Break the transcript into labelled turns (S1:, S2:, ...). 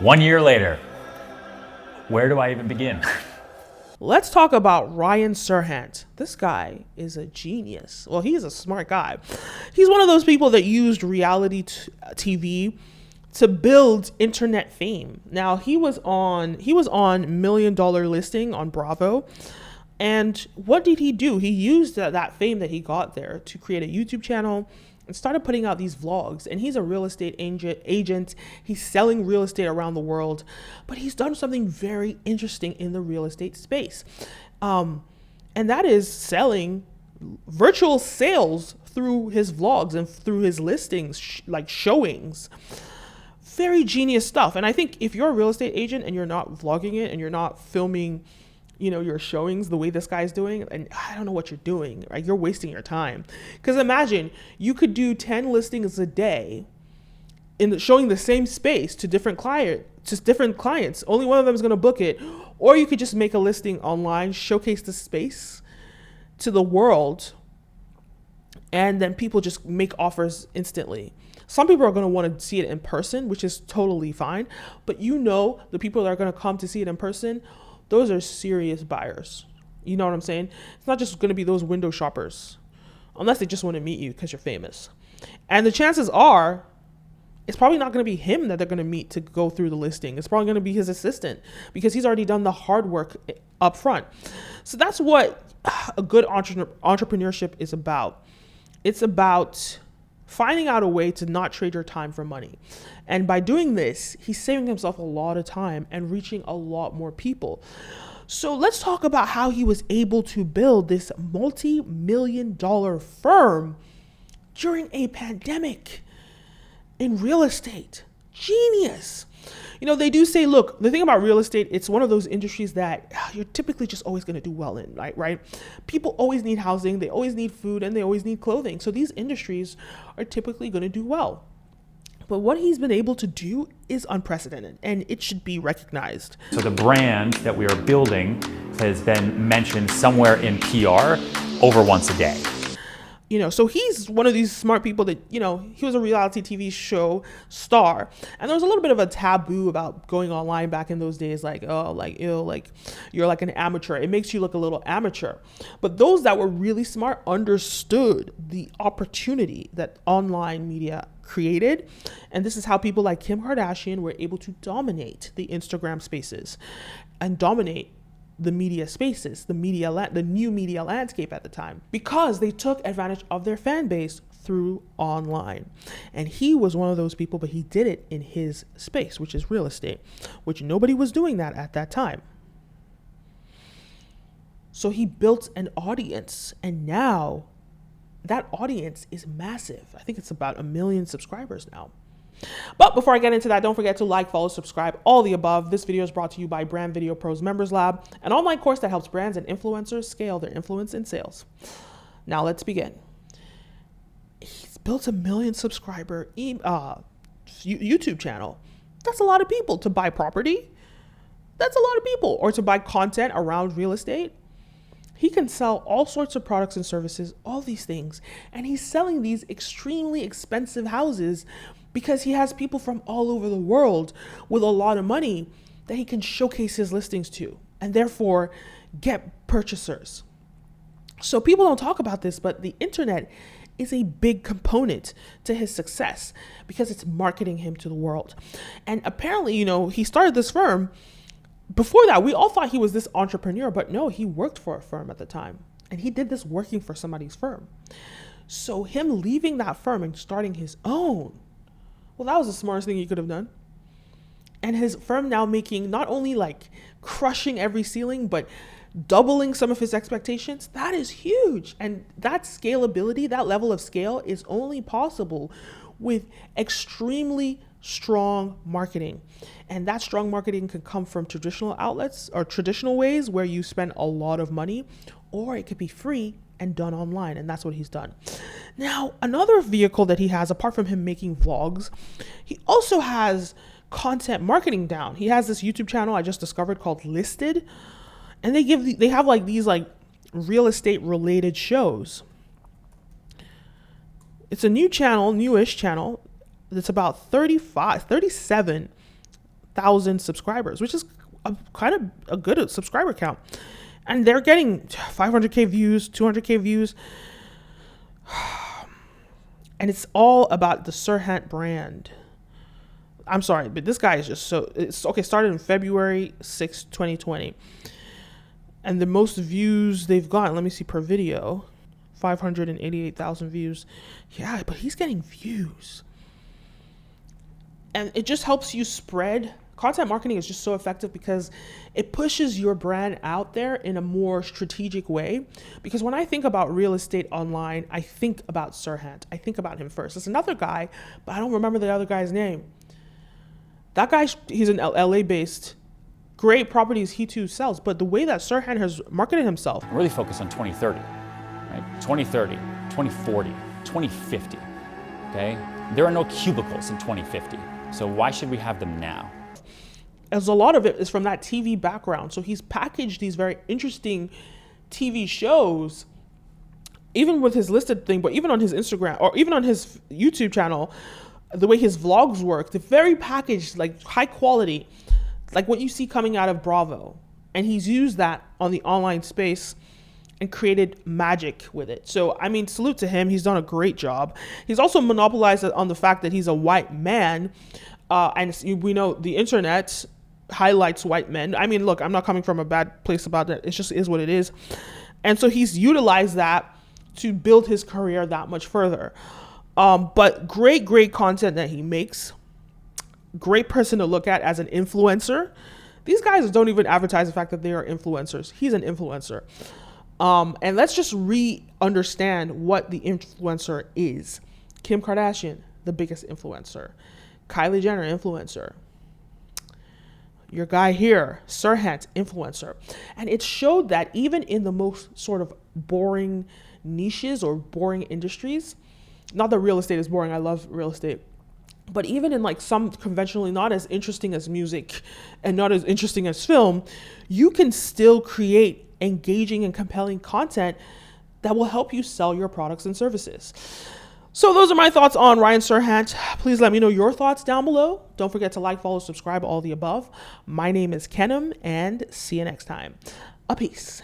S1: 1 year later, where do I even begin?
S2: Let's talk about Ryan Serhant. This guy is a genius. Well, he's a smart guy. He's one of those people that used reality TV to build internet fame. Now, he was on $1 Million Listing on Bravo. And what did he do? He used that fame that he got there to create a YouTube channel and started putting out these vlogs. And he's a real estate agent. He's selling real estate around the world, but he's done something very interesting in the real estate space. And that is selling virtual sales through his vlogs and through his listings, like showings. Very genius stuff. And I think if you're a real estate agent and you're not vlogging it and you're not filming, your showings the way this guy's doing, and I don't know what you're doing, right? You're wasting your time. Because imagine you could do 10 listings a day showing the same space to different clients. Only one of them is going to book it. Or you could just make a listing online, showcase the space to the world, and then people just make offers instantly. Some people are going to want to see it in person, which is totally fine. But the people that are going to come to see it in person, those are serious buyers. You know what I'm saying? It's not just going to be those window shoppers, unless they just want to meet you because you're famous. And the chances are, it's probably not going to be him that they're going to meet to go through the listing. It's probably going to be his assistant because he's already done the hard work up front. So that's what a good entrepreneurship is about. It's about finding out a way to not trade your time for money. And by doing this, he's saving himself a lot of time and reaching a lot more people. So let's talk about how he was able to build this multi-million-dollar firm during a pandemic in real estate. Genius. They do say, look, the thing about real estate, it's one of those industries that you're typically just always going to do well in, right? People always need housing, they always need food, and they always need clothing. So these industries are typically going to do well. But what he's been able to do is unprecedented, and it should be recognized.
S1: So the brand that we are building has been mentioned somewhere in PR over once a day.
S2: So he's one of these smart people that, he was a reality TV show star. And there was a little bit of a taboo about going online back in those days, like, you're like an amateur. It makes you look a little amateur. But those that were really smart understood the opportunity that online media created. And this is how people like Kim Kardashian were able to dominate the Instagram spaces and dominate the media spaces, the new media landscape at the time, because they took advantage of their fan base through online. And he was one of those people, but he did it in his space, which is real estate, which nobody was doing that at that time. So he built an audience, and now that audience is massive. I think it's about 1 million subscribers now. But before I get into that, don't forget to like, follow, subscribe, all the above. This video is brought to you by Brand Video Pros Members Lab, an online course that helps brands and influencers scale their influence in sales. Now let's begin. He's built 1 million subscriber YouTube channel. That's a lot of people to buy property. That's a lot of people. Or to buy content around real estate. He can sell all sorts of products and services, all these things. And he's selling these extremely expensive houses because he has people from all over the world with a lot of money that he can showcase his listings to and therefore get purchasers. So people don't talk about this, but the internet is a big component to his success because it's marketing him to the world. And apparently, he started this firm. Before that, we all thought he was this entrepreneur, but no, he worked for a firm at the time. And he did this working for somebody's firm. So him leaving that firm and starting his own, well, that was the smartest thing he could have done. And his firm now making not only like crushing every ceiling, but doubling some of his expectations. That is huge. And that scalability, that level of scale is only possible with extremely strong marketing. And that strong marketing can come from traditional outlets or traditional ways where you spend a lot of money, or it could be free and done online. And that's what he's done. Now, another vehicle that he has, apart from him making vlogs, he also has content marketing down. He has this YouTube channel I just discovered called Listed. And they have like these like real estate related shows. It's a newish channel. It's about 37 1,000 subscribers, which is kind of a good subscriber count. And they're getting 500K views, 200K views. And it's all about the Serhant brand. I'm sorry, but this guy is just started in February 6, 2020. And the most views they've gotten, let me see, per video, 588,000 views. Yeah, but he's getting views. And it just helps you spread. Content marketing is just so effective because it pushes your brand out there in a more strategic way. Because when I think about real estate online, I think about Serhant. I think about him first. There's another guy, but I don't remember the other guy's name. That guy, he's an LA based, great properties he too sells. But the way that Serhant has marketed himself.
S1: Really focus on 2030, right? 2030, 2040, 2050, okay? There are no cubicles in 2050. So why should we have them now?
S2: As a lot of it is from that TV background. So he's packaged these very interesting TV shows, even with his listed thing, but even on his Instagram or even on his YouTube channel, the way his vlogs work, they're very packaged, like high quality, like what you see coming out of Bravo. And he's used that on the online space and created magic with it. So, I mean, salute to him. He's done a great job. He's also monopolized on the fact that he's a white man. And we know the internet highlights white men. I mean, look, I'm not coming from a bad place about that. It just is what it is. And so he's utilized that to build his career that much further. But great content that he makes. Great person to look at as an influencer. These guys don't even advertise the fact that they are influencers. He's an influencer. And let's just understand what the influencer is. Kim Kardashian, the biggest influencer. Kylie Jenner, influencer. Your guy here, Serhant, influencer. And it showed that even in the most sort of boring niches or boring industries, not that real estate is boring, I love real estate, but even in like some conventionally not as interesting as music and not as interesting as film, you can still create engaging and compelling content that will help you sell your products and services. So those are my thoughts on Ryan Serhant. Please let me know your thoughts down below. Don't forget to like, follow, subscribe, all the above. My name is Kenim, and see you next time. A peace.